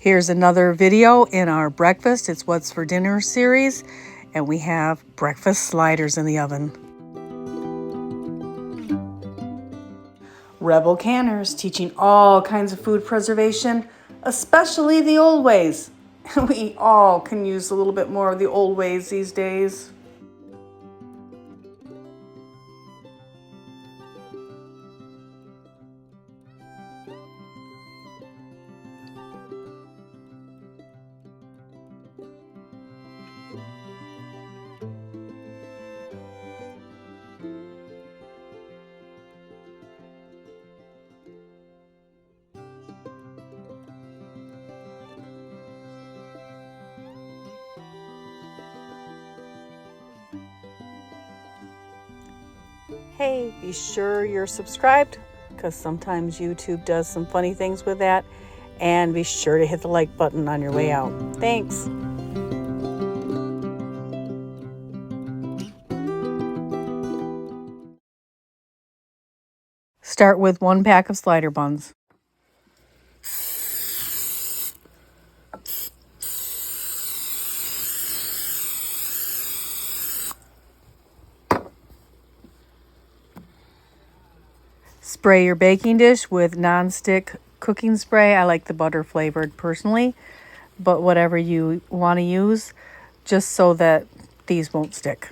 Here's another video in our breakfast. It's What's for Dinner series, and we have breakfast sliders in the oven. Rebel Canners teaching all kinds of food preservation, especially the old ways. We all can use a little bit more of the old ways these days. Hey, be sure you're subscribed because sometimes YouTube does some funny things with that. And be sure to hit the like button on your way out. Thanks. Start with 1 pack of slider buns. Spray your baking dish with non-stick cooking spray. I like the butter flavored personally, but whatever you want to use, just so that these won't stick.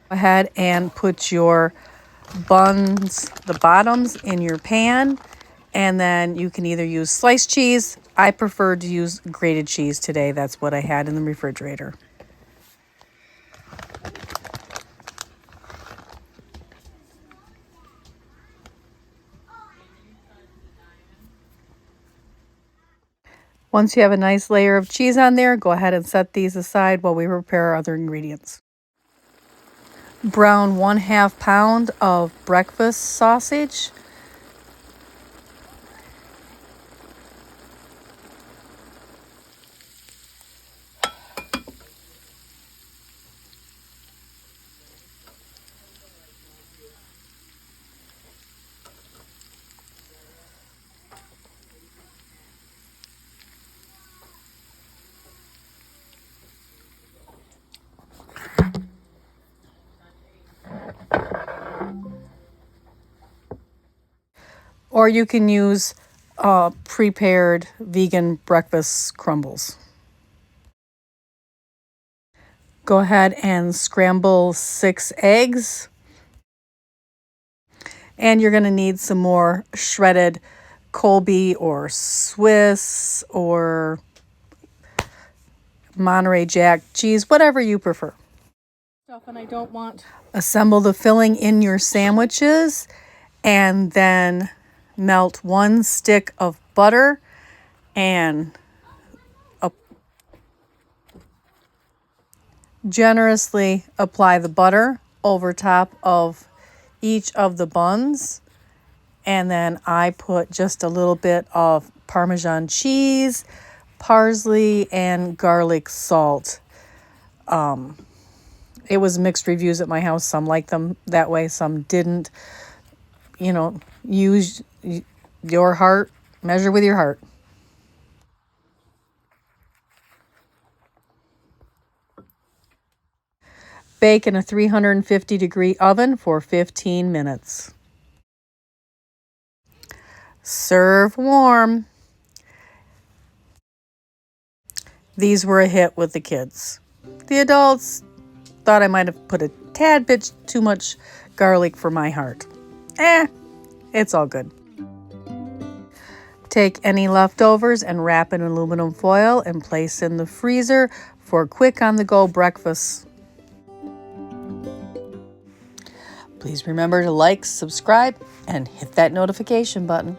Go ahead and put your buns, the bottoms, in your pan, and then you can either use sliced cheese. I prefer to use grated cheese today. That's what I had in the refrigerator. Once you have a nice layer of cheese on there, go ahead and set these aside while we prepare our other ingredients. Brown 1/2 pound of breakfast sausage. Or you can use prepared vegan breakfast crumbles. Go ahead and scramble 6 eggs. And you're going to need some more shredded Colby or Swiss or Monterey Jack cheese, whatever you prefer. And I don't want. Assemble the filling in your sandwiches and then melt 1 stick of butter and generously apply the butter over top of each of the buns. And then I put just a little bit of Parmesan cheese, parsley, and garlic salt. It was mixed reviews at my house. Some liked them that way, some didn't. You know, use your heart, measure with your heart. Bake in a 350-degree oven for 15 minutes. Serve warm. These were a hit with the kids. The adults thought I might have put a tad bit too much garlic for my heart. It's all good. Take any leftovers and wrap in aluminum foil and place in the freezer for quick on-the-go breakfast. Please remember to like, subscribe, and hit that notification button.